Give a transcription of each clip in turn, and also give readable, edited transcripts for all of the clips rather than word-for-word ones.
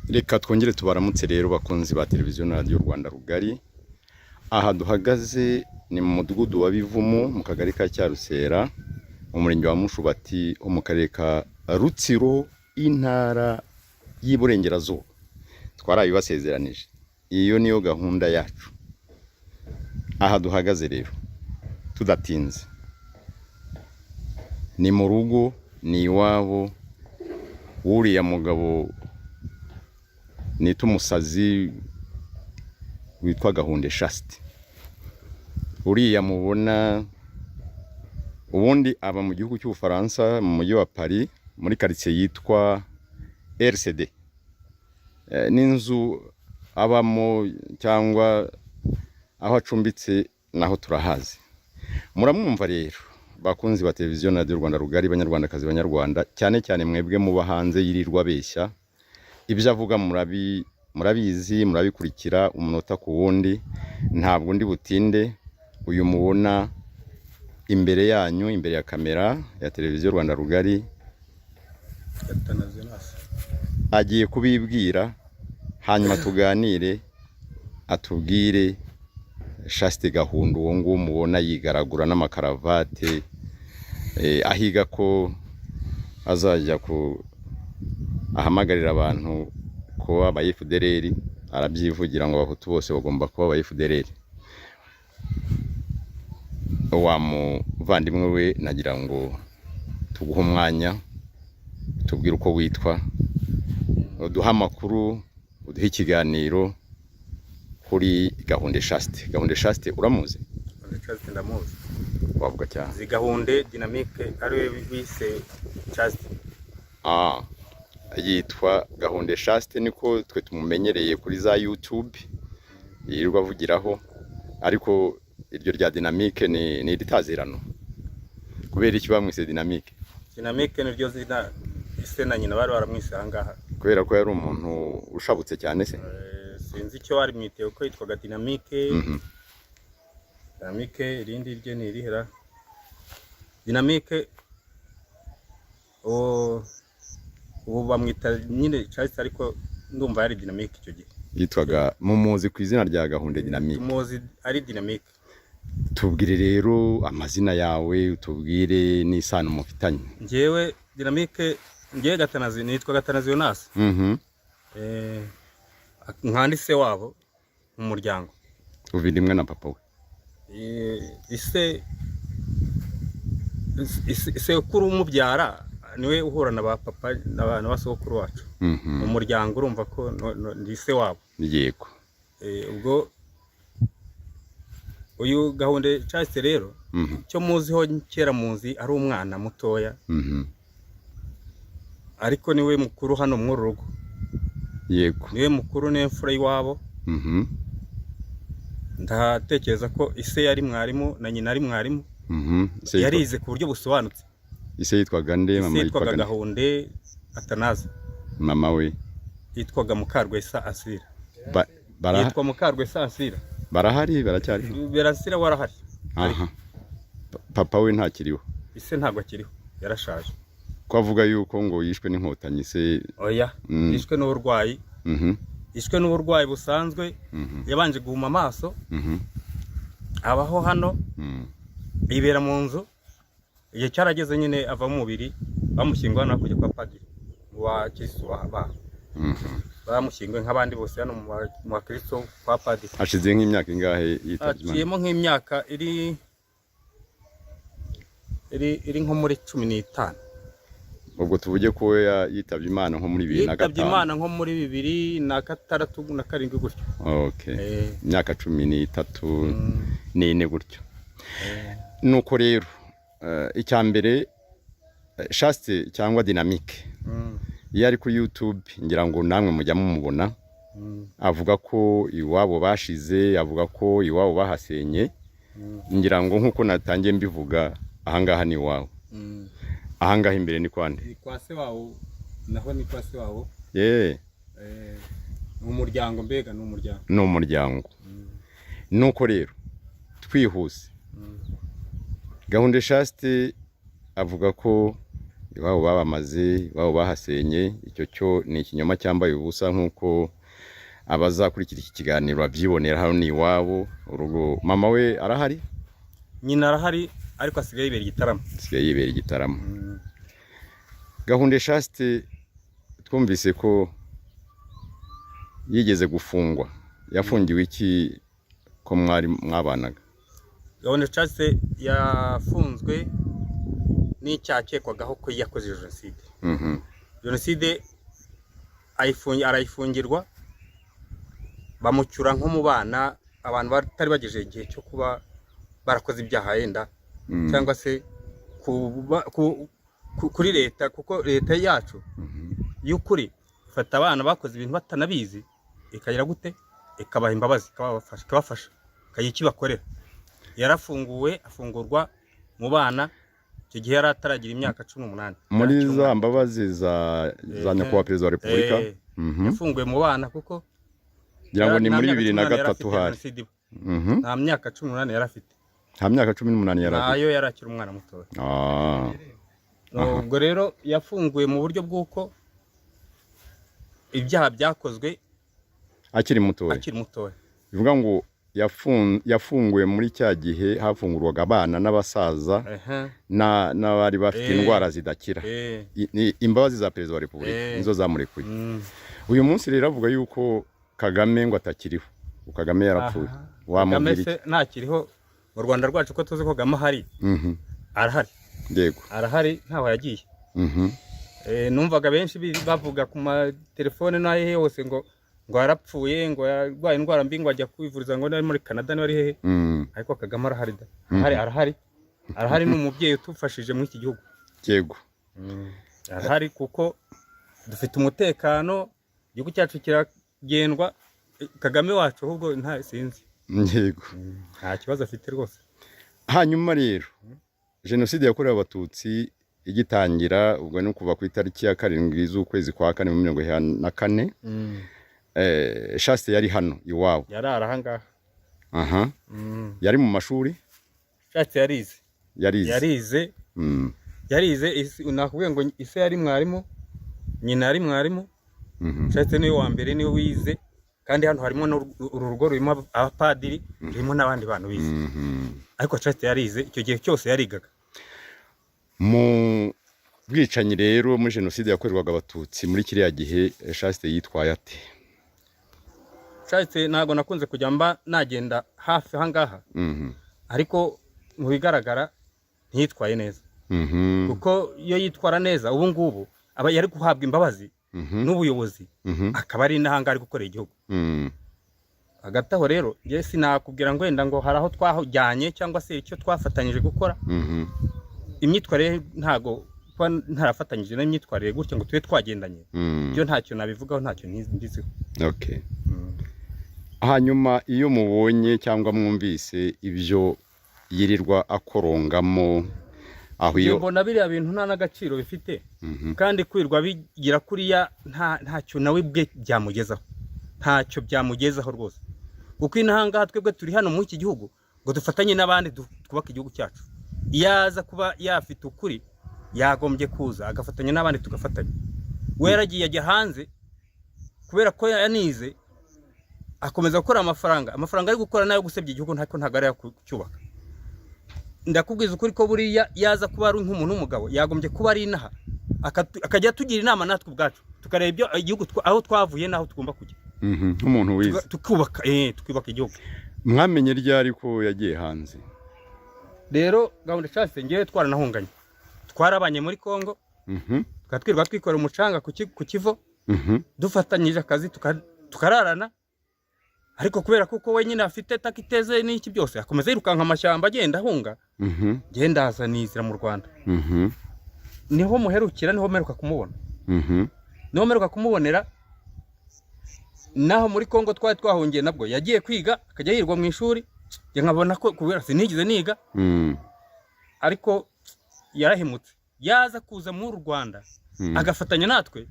Reka twongere tubaramutse rero bakunzi ba televiziyo na radio Rwanda rugari. Aha duhagaze ni mu mudugudu wa Bivumu mu kagari ka Cyarusera mu murenge wa Mushubati mu karere ka Rutsiro intara y'Iburengerazuba. Twarabibasezeranije. Iyo niyo gahunda yacu. Aha duhagaze rero tudatinze. Ni mu rugo ni iwabo uriya mugabo nita umusazi witwa Gahunde Chaste. Uriya mubona ubundi aba mu gihugu cy'Ubufaransa mu mujyi wa Paris muri quartier yitwa RCD. N'inzu abamo cyangwa aho acumbitse naho turahazi. Muramwumva rero bakunzi ba televiziyo na radio Rwanda rugari banyarwandakazi banyarwanda cyane cyane mwebwe muba hanze yirirwa beshya. Ibyo avuga murabizi murabikurikira umunota ku wundi. Ntabwo ndi butinde. Uyu mubona imbere yanyu imbere ya kamera ya televiziyo Rwanda rugari agiye kubibwira hanyuma tuganire atubwire Chaste Gahunde uwo nguwo mubona yigaragura n'amakaravate ahiga ko azajya ku ahamagarira abantu ko aba FDLR. Arabyivugira ngo abahutu bose bagomba kuba aba FDLR. Wa muvandimwe we nagira ngo tuguhe umwanya tubwire uko witwa, uduha amakuru, uduhe ikiganiro kuri Gahunde Chaste. Gahunde Chaste uramuzi? Chaste ndamuzi. Wavuga cyane. Zi Gahunde Dynamique ariwe bise Chaste. Yitwa Gahunde Chaste niko twe tumumenyereye kuri za YouTube yirirwa avugiraho, ariko iryo rya Dynamique ni ritazirano. Kubera iki bamwise Dynamique? Dynamique niryo zina ise na nyina bari baramwise ahangaha. Kubera ko yari umuntu ushabutse cyane se? Sinzi icyo wari mwiteye uko yitwaga Dynamique. Dynamique irindi rye ni irihera. Dynamique ubu bamwita nyine Chaste, ariko ndumva yari Dynamique icyo gihe. Yitwaga mumuzi ku izina rya Gahunde Dynamique. Tumuzi ari Dynamique. Tubwire rero amazina yawe, tubwire n'isano mufitanye. Ngewe Dynamique, ngewe Gatanazi, nitwa Gatanazi Jonas. Nkandise wabo mu muryango. Uvindimwe na papa we. Ise kuri umubyara niwe uhura na ba papa n'abana basokuru wacu. Mu muryango urumva ko ndise wabo. Yego. Ubwo uyu Gahunde Chaste rero cyo muziho kera muzi ari umwana mutoya. Ariko niwe mukuru hano mu rugo. Yego. Niwe mukuru n'imfura y'iwabo. Ndatekereza ko ise yari mwarimu na nyina ari mwarimu. Yarize ku buryo busobanutse. Ise yitwaga nde? Mama yitwaga Gahunde Atanaze. Mama we yitwaga Mukarwesa Asira. Yitwa Mukarwesa Asira. Barahari baracyari? Berasira warahari. Papa we ntakiriho? Ise ntabwo akiriho, yarashaje. Ko avuga yuko ngo yishwe n'inkotanyi se? Oya, yishwe n'uburwayi. Yishwe n'uburwayi busanzwe. Yabanje guhuma amaso. Abaho hano. Ibera mu nzu. Igihe cyarageze nyine ava mu mubiri, bamushyingwa no kujya kwa padiri wa Kristo wa bamushyingwe nk'abandi bose hano mu Kristo kwa padiri. Hashize nk'imyaka ingahe yitabye Imana? Akiyemo nk'imyaka iri nko muri 15. Ubwo tuvuge ko yitabye Imana nko muri 2005. Yitabye Imana nko muri 2006 na 7 gutyo. Okay. Imyaka 13 n'ine gutyo. Nuko rero icyambere Chaste cyangwa Dynamique yari ku YouTube, ngira ngo namwe mujya mumubona. Avuga ko iwabo bashize, avuga ko iwabo bahasenye. Ngira ngo nkuko natangiye mbivuga ahangaha ni iwabo. Ahangaha imbere ni kwande? Ni kwa se wabo, naho ni kwa se wabo. Umuryango mbega ni umuryango. Ni umuryango. Nuko rero twihuse Gahunde Chaste avuga ko iwabo babamaze, iwabo bahasenye. Icyo cyo ni ikinyoma cyambaye ubusa, nk'uko abazakurikira iki kiganiro babyibonera. Hano ni iwabo urugo. Mama we arahari? Nyina arahari ariko asigaye yibera igitaramo. Gahunde Chaste twumvise ko yigeze gufungwa. Yafungiwe iki ko mwabanaga? Gahunde Chaste yafunzwe n'icyakekwagaho ko yakoze jenoside. Jenoside arayifungirwa, bamucyura nko mu bana, abantu batari bagejeje igihe cyo kuba barakoze ibyaha yenda, cyangwa se kuri leta, kuko leta yacu y'ukuri ifata abana bakoze ibintu batanabizi ikagira gute, ikabaha imbabazi, ikabafasha, ikayikibakorera. Yarafunguwe, afungurwa mu bana icyo gihe yari ataragira imyaka 18. Muri za mbabazi za nyakubahwa perezida wa repubulika. Yafunguwe mu bana kuko ngira ngo ni muri 2003 hari. Nta myaka 18 yari afite. Nta myaka 18 yari afite. Nayo yari akiri umwana muto. Ubwo rero yafunguwe mu buryo bw'uko ibyaha byakozwe akiri muto. Bivuga ngo yafunguwe muri cya gihe hafungurwaga abana n'abasaza n'abari bafite indwara zidakira. Imbabazi za perezida wa repubulika nizo zamurekuye. Uyu munsi rero avuga yuko Kagame ngo atakiriho. Kagame yarapfuye. Kagame se ntakiriho mu Rwanda rwacu ko tuzi ko Kagame ahari. Arahari. Yego. Arahari, ntaho yagiye. Numvaga benshi bavuga ku telefone n'ahe hose ngo arapfuye, ngo yarwaye indwara mbi, ngo ajya kwivuriza ngo ari muri Canada niba ari hehe. Ariko Kagame arahari da. Arahari n'umubyeyi utufashije muri iki gihugu. Yego. Arahari kuko dufite umutekano, igihugu cyacu kiragendwa. Kagame wacu ahubwo nta sinzi. Yego. Nta kibazo afite rwose. Hanyuma rero jenoside yakorewe abatutsi igitangira, ubwo no kuva ku itariki ya 7 z'ukwezi kwa 4 mu 1994, Chaste yari hano iwabo. Yari arahangaha. Yari mu mashuri. Chaste yarize. Nakubwiye ngo ise yari mwarimu, nyina yari mwarimu. Chaste niwe wa mbere, niwe wize, kandi hano harimo urugo rurimo abapadiri, rurimo n'abandi bantu bize. Ariko Chaste yarize, icyo gihe cyose yarigaga. Mu bwicanyi rero muri jenoside yakorerwaga abatutsi muri kiriya gihe, Chaste yitwaye ate? Chaste ntago nakunze kujya mba nagenda hafi hangaha. Ariko mu bigaragara ntitwaye neza. Kuko iyo yitwara neza ubu ngubu aba yari guhabwa imbabazi n'ubuyobozi, akaba ari n'ahanga ari gukorera igihugu. Agataho rero ngiye sinakubwira ngo wenda ngo haraho twahujyanye cyangwa se icyo twafatanyije gukora. Imyitwarire ntago ntarafatanyije n'imyitwarire gutyo ngo tube twagendanye. Byo ntacyo nabivugaho, ntacyo ndiziho. Okay. Hanyuma iyo mubonye cyangwa mwumvise ibyo yirirwa akorongamo, aho iyo mbona biriya bintu nta n'agaciro bifite, kandi kwirwa bigira kuriya ntacyo nawe bwe byamugezaho. Ntacyo byamugezaho rwose. Kuko inahanga twebwe turi hano mu iki gihugu ngo dufatanye n'abandi twubaka igihugu cyacu. Yaza kuba yafite ukuri, yagombye kuza agafatanya n'abandi tugafatanya. We yaragiye ajya hanze kubera ko yanize, akomeza gukora amafaranga ari gukora nayo gusebya igihugu, ntago ari yacyubaka. Ndakubwiza ukuri ko buriya yaza kuba ari nk'umuntu w'umugabo, yagombye kuba ari inaha akajya tugira inama natwe ubwacu, tukareba ibyo igihugu aho twavuye naho tugomba kujya. Nk'umuntu wize tukubaka igihugu. Mwamenye ryari ko yagiye hanze? Rero Gahunde Chaste ngiye twaranahunganye, twarabanye muri Kongo, twatwirwa twikora umucanga ku kivo, dufatanyije akazi tukararana. Ariko kubera kuko wenyine afite takiteze n'iki byose, akomeza yirukanka amashyamba agenda ahunga, genda hazanizira mu Rwanda. Niho muherukira, niho meruka kumubona. Niho meruka kumubonera. Naho muri Kongo twahungiye nabwo yagiye kwiga, akajya yirwa mu ishuri, nkabona ko kubera sinigize niga. Ariko yarahimutse, yaza kuza mu Rwanda agafatanya natwe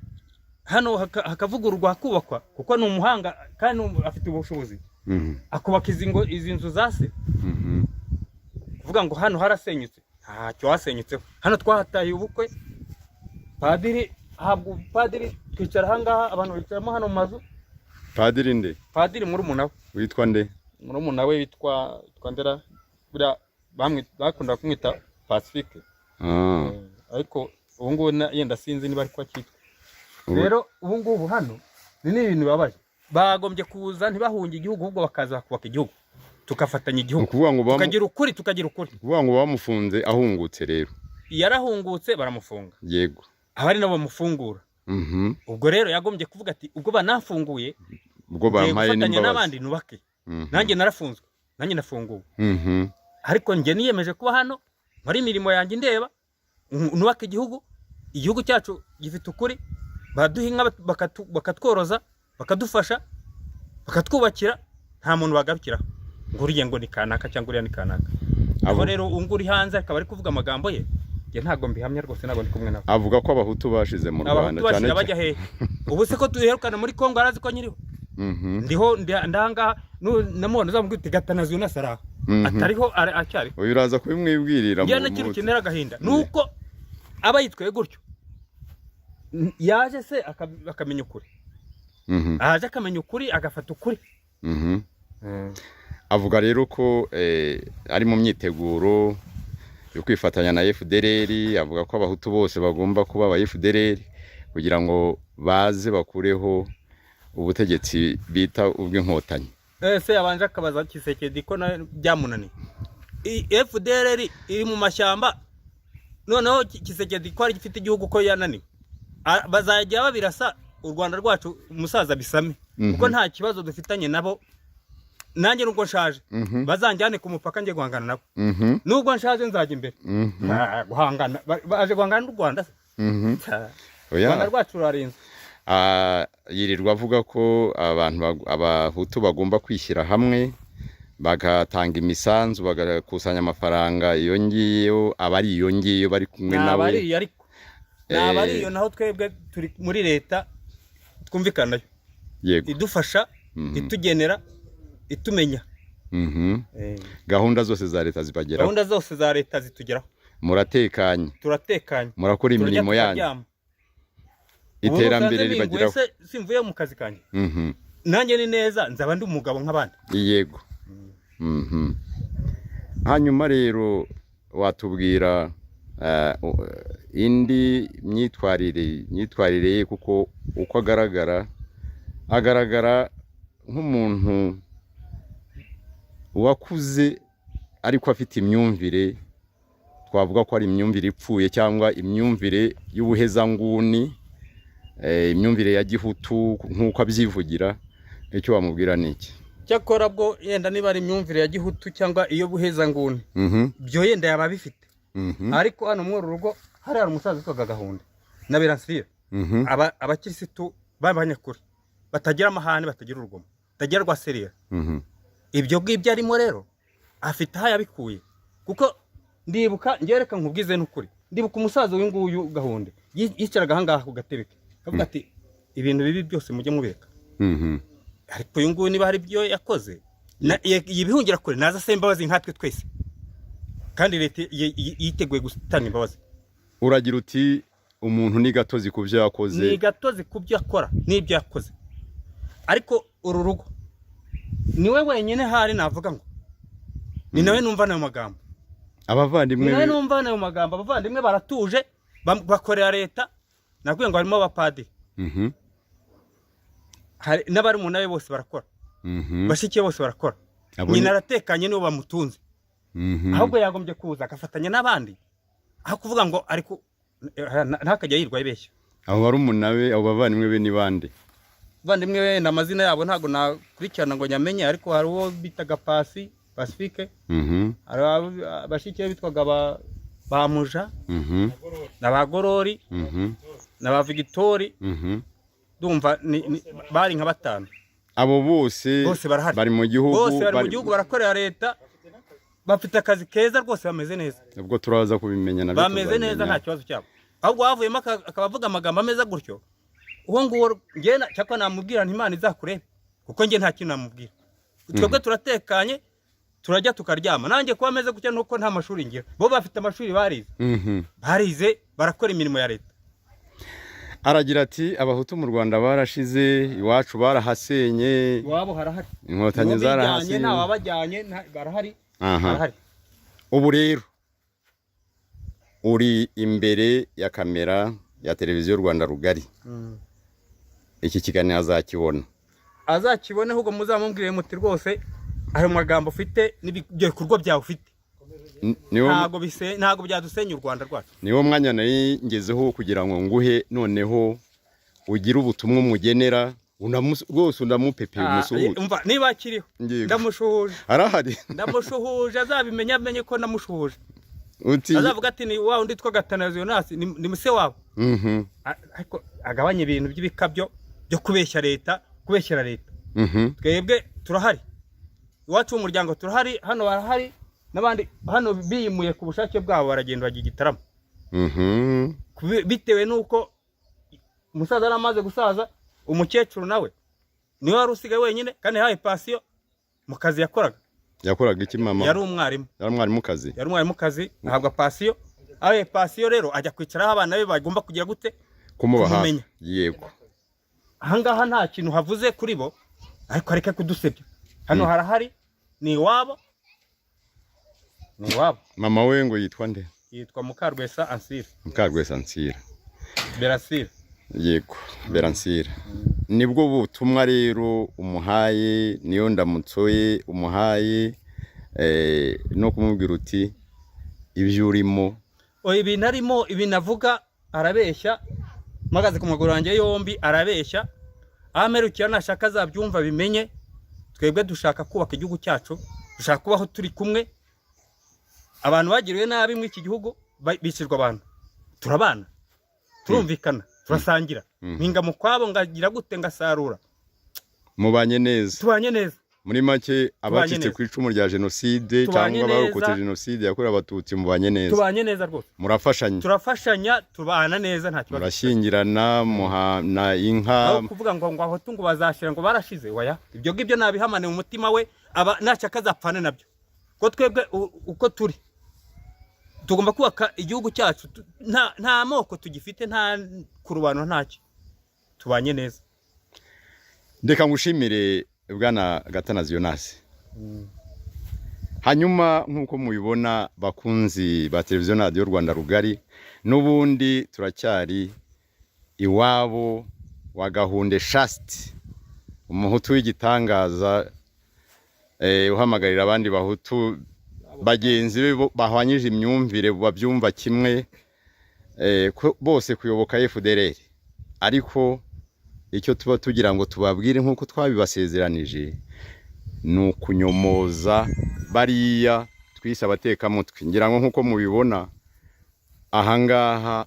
hano, hakavugururwa kubakwa, kuko ni umuhanga kandi afite ubushobozi. Akubaka izi nzu zase. Kuvuga ngo hano harasenyutse, ntacyo hasenyutseho. Hano twahataye ubukwe, padiri habwo padiri twicara ahangaha abantu bicaramo hano mu mazu. Padiri nde? Padiri murumuna we. Witwa nde? Murumuna we witwa Ndera, bura bakunda kumwita Pacifique. Ariko ubu ngubu yenda sinzi niba ariko akitwa. Rero ubu ngubu hano ni ibintu babaje, bagombye kuza ntibahunge igihugu ahubwo bakaza kubaka igihugu tukafatanya igihugu tukagira ukuri. Kuvuga ngo bamufunze ahungutse rero. Yarahungutse baramufunga. Yego. Abari nabo bamufungura. Ubwo rero yagombye kuvuga ati ubwo banafunguye ubwo bampaye n'imbabazi n'abandi nubake. Nanjye narafunzwe, nanjye nafunguwe. Ariko njye niyemeje kuba hano muri imirimo yanjye ndeba nubake igihugu cyacu gifite ukuri, baduhinga bakatworoza, bakadufasha, bakatwubakira, nta muntu bagarukiraho ngo uriye ngo ni kanaka cyangwa uriya ni kanaka. Abo rero unguri hanze akaba ari kuvuga amagambo ye, njye ntago mbihamya rwose, nabo ndi kumwe nabo. Avuga ko abahutu bashize mu Rwanda cyane bajya hehe. Ubu se ko duherukana muri Kongo arazi ko nyiriho. Ndiho ndanga namubona uzamubwita gatanazi unasara atariho acyari. Uyu uraza kubimwibwirira mu kintu kinera agahinda nuko aba yitwaye gutyo. Yaje se akamenya ukuri. Aje akamenya ukuri, agafata ukuri. Avuga rero ko ari mu myiteguro yo kwifatanya na FDLR. Avuga ko abahutu bose bagomba kuba aba FDLR kugira ngo baze bakureho ubutegetsi bita ubw'inkotanyi. Se yabanje akabaza Kisekedi ko byamunaniye. FDLR iri mu mashyamba, noneho Kisekedi ko ari gifite igihugu ko yananiwe. Bazajya babirasa u Rwanda rwacu umusaza bisame kuko nta kibazo dufitanye nabo. Nanjye nubwo nshaje bazanjyane ku mupaka nge guhangana nabo. Nubwo nshaje nzajya imbere guhangana, baje guhangana n'u Rwanda. Rwanda rwacu rurarinze. Yirirwa avuga ko abahutu bagomba kwishyira hamwe bagatanga imisanzu, bagakusanya amafaranga iyo ngiyo, abari iyo ngiyo bari kumwe nawe. Nabari iyo naho twebwe turi muri leta twumvikanayo. Yego. Idufasha, itugenera, itumenya. Gahunda zose za leta zibageraho. Gahunda zose za leta zitugeraho. Muratekanye. Turatekanye. Murakora imirimo yanyu. Iterambere ribageraho. Simvuye mu kazi kanje. Nanjye ni neza nzaba ndi umugabo nk'abandi. Yego. Hanyuma rero watubwira indi myitwarire kuko uko agaragara nk'umuntu wakuze ariko afite imyumvire, twavuga ko ari imyumvire ipfuye cyangwa imyumvire y'ubuhezanguni, imyumvire ya gihutu nk'uko abyivugira. Icyo wamubwira ni iki? Cyakora bwo yenda niba ari imyumvire ya gihutu cyangwa iyo buhezanguni, byo yenda yaba bifite. Ariko hano mu rugo hari umusaza witwaga Gahunda na Beransira, abakirisitu babanyakuri, batagira amahane, batagira urugomo, batagira rwaserera. Ibyo ngibyo arimo rero afite aho yabikuye, kuko ndibuka ngereka nkubwize n'ukuri, ndibuka umusaza w'inguyu Gahunda yicaraga ahangaha ku gatebe ke, avuga ati ibintu bibi byose mujye mubeka. Ariko uyu nguyu niba hari ibyo yakoze yibihungira kure, naza se imbabazi nkatwe twese, kandi leta yiteguye gutanga imbabazi. Uragira uti umuntu ni gatozi ku byo yakoze, ni gatozi ku byo akora n'ibyo yakoze. Ariko uru rugo niwe wenyine hari navuga ngo ni nawe numva nayo magambo. Abavandimwe nawe numva nayo magambo, abavandimwe baratuje, bakorera leta. Nakwiye ngo harimo abapadiri, hari n'abari mu nawe bose barakora, bashikiye bose barakora. Nyina aratekanye niwe bamutunze. Ahubwo yagombye kuza agafatanya n'abandi, aho kuvuga ngo ariko ntakajya yirwa ibeshya. Abo bari umunawe, abo bavandimwe be ni bande? Bavandimwe be n'amazina yabo ntago nakurikirana ngo nyamenye, ariko hari uwo bitaga Pacifique, hari abashikiye bitwaga bamuja, n'abagorori, n'abavigitori, ndumva bari nka batanu. Abo bose bari mu gihugu, barakorera leta, bafite akazi keza rwose, bameze neza. Ubwo turaza kubimenya nabyo, bameze neza nta kibazo cyabo. Ahubwo wavuyemo akabavuga amagambo ameza gutyo, uwo nguwo nge cyakwa namubwira nti Imana izakurebe, kuko nge nta kintu namubwira. Twebwe turatekanye, turajya tukaryama. Nanjye kuba ameze gutya nuko nta mashuri ngira, bo bafite amashuri barize, barakora imirimo ya leta. aragira ati abahutu mu Rwanda barashize iwacu barahasenye iwabo harahari inkotanyi zarahasenye nta wabajyanye barahari barahari. ubu rero uri imbere ya kamera ya televiziyo Rwanda Rugari, iki kiganiro azakibona ahubwo muzamubwire muti rwose ayo magambo ufite n'ibikorwa byawe ufite ntago byadusenya u Rwanda rwacu. Niwo mwanya nari ngezeho kugira ngo nguhe noneho ugire ubutumwa umugenera rwose unamupepeye umusuhuje. Umva niba akiriho ndamushuhuje, arahari ndamushuhuje, azabimenya amenye ko namushuhuje. Azavuga ati ni wa undi twa Gatanazi Yonasi ni muse wabo. Ariko agabanye ibintu by'ibikabyo byo kubeshya leta, kubeshyera leta. Twebwe turahari, iwacu mu muryango turahari, hano barahari, n'abandi hano biyimuye ku bushake bwabo baragenda bagiye Gitarama. Bitewe nuko umusaza aramaze gusaza, umukecuru nawe niwe wari usigaye wenyine kandi haye pasiyo mu kazi yakoraga iki mama? Yari umwarimu. Yari umwarimu kazi ahabwa pasiyo. Aye pasiyo rero ajya kwicaraho abana be bagomba kugira gute kumubaha. Yego, ahangaha nta kintu havuze kuri bo, ariko areke kudusebya. Hano harahari, ni iwabo. Mama we ngo yitwa nde? Yitwa Mukarwesa Ansira. Beransira. Yego, Beransira. Nibwo butumwa rero umuhaye, niyo ndamutsoye umuhaye, no kumubwira uti ibyo urimo ibintu arimo, ibintu avuga arabeshya, magaze ku maguru yanjye yombi arabeshya. Amerukira nashaka azabyumva bimenye. Twebwe dushaka kubaka igihugu cyacu, dushaka kubaho turi kumwe. Abantu bagiriwe nabi mu iki gihugu bicirwa abantu, turabana, turumvikana, turasangira. Mpinga mu kwabo ngagira gute ngasarura. Mubanye neza, tubanye neza. Muri make abacitse ku icumu rya jenoside cyangwa abarokotse jenoside yakorewe abatutsi mubanye neza. Tubanye neza rwose. Murafashanya. Turafashanya, tubana neza nta kibazo. Murashyingirana, muhana inka. Aho kuvuga ngo abahutu ngo bazashira ngo barashize, oya. Ibyo ngibyo nabihamane mu mutima we, nashaka azapfane nabyo. Ko twebwe uko turi tugomba kubaka igihugu cyacu, nta moko tugifite, nta kurubano, ntacyo. Tubanye neza. Ndeka ngushimire Bwana Gatanazi Yonasi. Hanyuma nkuko mubibona bakunzi ba televiziyo na radio Rwanda Rugari, n'ubundi turacyari iwabo wa Gahunde Shasti, umuhutu w'igitangaza, uhamagarira abandi bahutu bagenzi be bahwanyije imyumvire babyumva kimwe, bose kuyoboka FDLR. Ariko icyo tuba tugira ngo tubabwire nkuko twabibasezeranije ni ukunyomoza bariya twise abatekamutwe. Ngira ngo nkuko mubibona ahangaha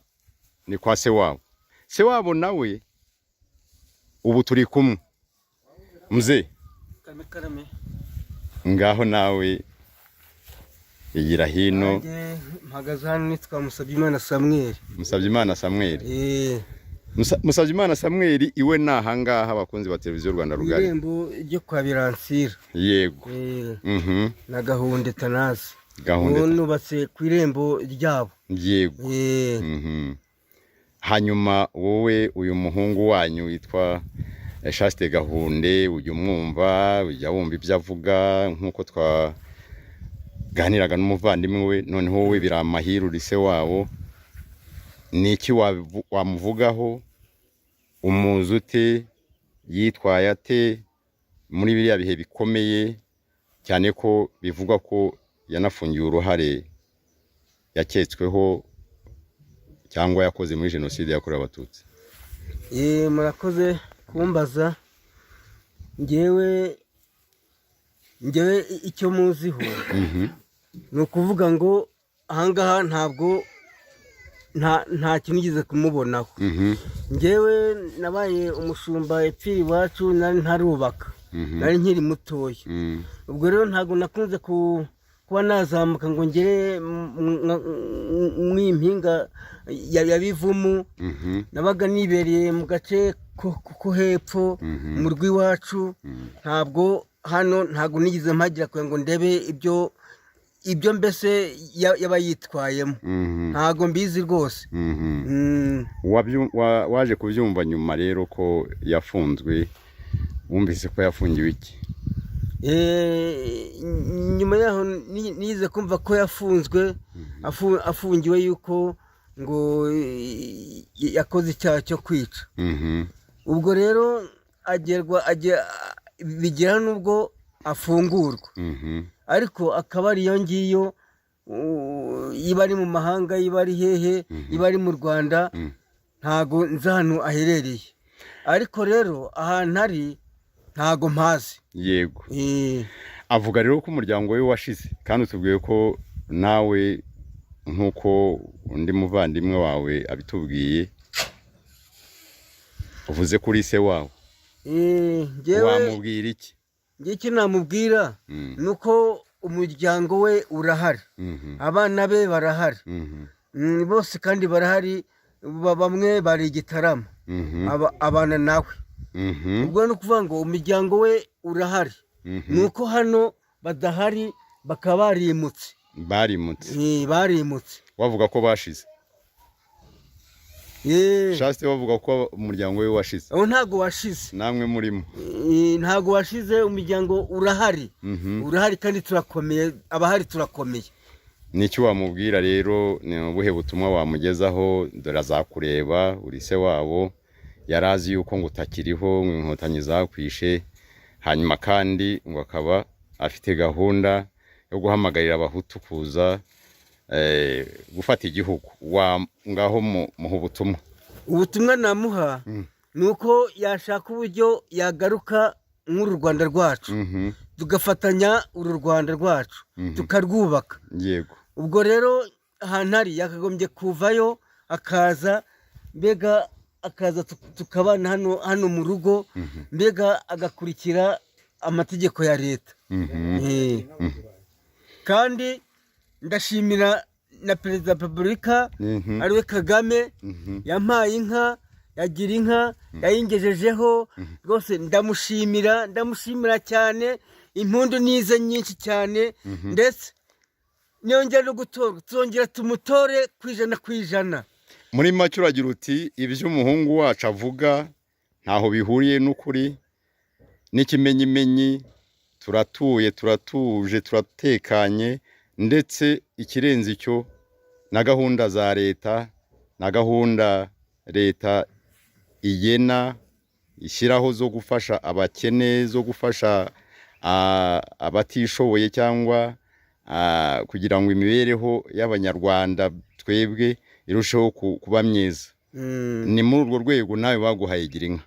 ni kwa se wabo nawe ubu turi kumwe. Mzee karame ngaho nawe igira hino. Mpagaze hano nitwa Musabyimana Samuel. Musabyimana Samuel, iwe nahangaha abakunzi ba televiziyo Rwanda Rugari. Irembo ryo kwa Beransira. Yego. Na Gahunde Tanazi. Nubatse ku irembo ryabo. Yego. Hanyuma wowe uyu muhungu wanyu witwa Shaste Gahunde, ujya umwumva, ujya wumva ibyo avuga nkuko twaganiraga n'umuvandimwe we, noneho wowe biramahira uri se wabo. Niki wamuvugaho? Umuzi ute? Yitwaye ate muri biriya bihe bikomeye cyane ko bivugwa ko yanafungiwe uruhare yaketsweho cyangwa yakoze muri jenoside yakorewe abatutsi? Murakoze kumbaza. Ngewe icyo muziho ni ukuvuga ngo ahangaha ntabwo nta kintu nigeze kumubonaho. Ngewe nabaye umushumba epfiri iwacu, nari ntarubaka, nari nkiri mutoya. Ubwo rero ntabwo nakunze kuba nazamuka ngo ngere mw'impinga ya Bivumu. Nabaga nibereye mu gace ko hepfo mu rw'iwacu. Ntabwo hano ntabwo nigeze mpagira kugira ngo ndebe ibyo ibyo mbese yaba yitwayemo ntago mbizi rwose. waje kubyumva nyuma rero ko yafunzwe, wumvise ko yafungiwe iki? Nyuma yaho nize kumva ko yafunzwe, afungiwe yuko ngo yakoze icyaha cyo kwica. Ubwo rero bigera n'ubwo afungurwa, ariko akaba ari iyo ngiyo, iba ari mu mahanga, iba ari hehe, iba ari mu Rwanda, ntago nzi ahantu aherereye, ariko rero ahantu ari ntago mpazi. Yego. Avuga rero ko umuryango we washize, kandi utubwiye ko nawe nk'uko undi muvandimwe wawe abitubwiye uvuze kuri se wawe, wamubwira iki? Icyo namubwira ni uko umuryango we urahari, abana be barahari, bose kandi barahari, bamwe bari Gitarama, abana nawe. Ubwo ni ukuvuga ngo umuryango we urahari, ni uko hano badahari, bakaba barimutse. Barimutse. Wavuga ko bashize? Shaste wavuga ko umuryango we washize? Ntago washize. Namwe murimo? Ntago washize, umuryango urahari. Urahari kandi turakomeye, abahari turakomeye. Niki wamubwira rero? Ni ubuhe butumwa wamugezaho? Dore azakureba, uri se wabo, yarazi yuko ngo utakiriho, ngo inkotanyi zakwishe, hanyuma kandi ngo akaba afite gahunda yo guhamagarira abahutu kuza gufata igihugu. Ngaho muha ubutumwa. Ubutumwa namuha ni uko yashaka uburyo yagaruka nk'uru Rwanda rwacu, tugafatanya uru Rwanda rwacu, tukarwubaka. Yego. Ubwo rero ahantu ari yakagombye kuvayo, akaza, mbega akaza tukabana hano mu rugo, mbega agakurikira amategeko ya leta. Kandi ndashimira na Perezida wa Repubulika ariwe Kagame, yampaye inka, yagira inka, yayingejejeho, rwose ndamushimira cyane. Impundu nize nyinshi cyane, ndetse niyongera no gutorwa tuzongera tumutore kwijana. Muri make uragira uti ibyo umuhungu wacu avuga ntaho bihuriye n'ukuri, n'ikimenyimenyi, turatuye, turatuje, turatekanye, ndetse ikirenze icyo na gahunda za leta, na gahunda leta igena ishyiraho zo gufasha abakene, zo gufasha abatishoboye, cyangwa kugira ngo imibereho y'abanyarwanda twebwe irusheho kuba myiza. Ni muri urwo rwego nawe baguhaye gira inka.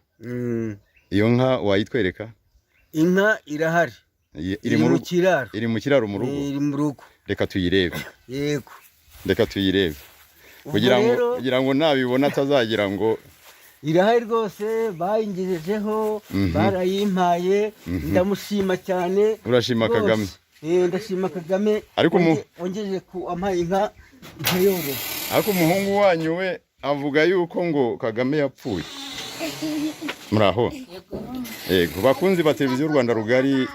Iyo nka wayitwereka? Inka irahari, iri mu kiraro. Iri mu kiraro mu rugo? Iri mu rugo. Reka tuyirebe. Yego. Reka tuyirebe kugira ngo nabibona atazagira ngo. Irahari rwose, bayingejejeho, barayimpaye, ndamushima cyane. Urashima Kagame? Ndashima Kagame, ariko ongeje ku ampaye inka nkayoro. Ariko umuhungu wanyu we avuga yuko ngo Kagame yapfuye. Muraho? Yego. Bakunzi ba televiziyo Rwanda Rugari,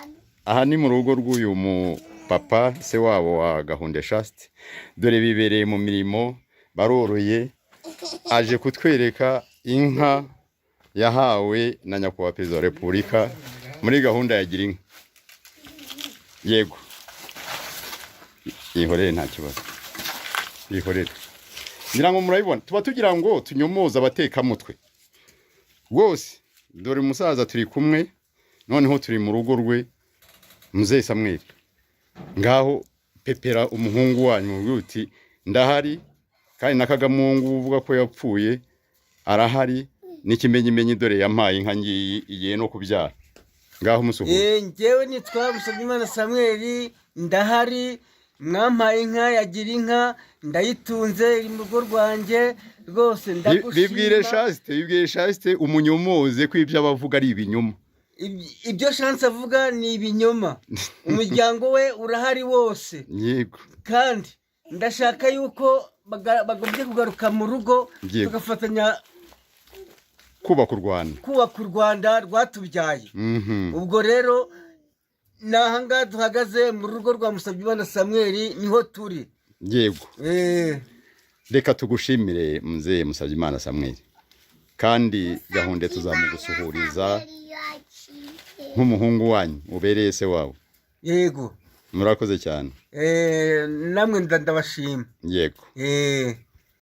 aha ni mu rugo rw'uyu mu papa se wabo wa Gahunde Shaste. Dore bibereye mu mirimo, baroroye, aje kutwereka inka yahawe na nyakubahwa Perezida wa Repubulika muri gahunda ya gira inka. Yego. Ihorere nta kibazo. Ihorere. Ngira ngo murayibona, tuba tugira ngo tunyomoza abateka mutwe. Rwose dore umusaza turi kumwe, noneho turi mu rugo rwe, Muzehe Samuel. Ngaho pepera umuhungu wanyu mu uti ndahari, kandi na Kagame uvuga ko yapfuye arahari, n'ikimenyimenyi dore yampaye inka ngiyi igiye no kubyara. Ngaho musuhuze. Njyewe nitwa Musabyimana Samuel, ndahari, mwampaye inka, yagira inka, ndayitunze, iri mu rugo rwanjye, rwose ndagushima. Bibwire Shaste umunyomoze ko ibyo abavuga ari ibinyoma. Ibyo Chance avuga ni ibinyoma. Umuryango we urahari wose. Yego. Kandi ndashaka yuko bagombye kugaruka mu rugo, tugafatanya kubaka u Rwanda. Kubaka u Rwanda rwatubyaye. Ubwo rero ni ahangaha duhagaze mu rugo rwa Musabyimana Samuel niho turi. yego reka tugushimire mzee Musabyimana Samuel kandi gahunda tuzamugusuhuriza nk'umuhungu wanyu ubereye se wawe. Yego murakoze cyane. namwe ndabashima. Yego.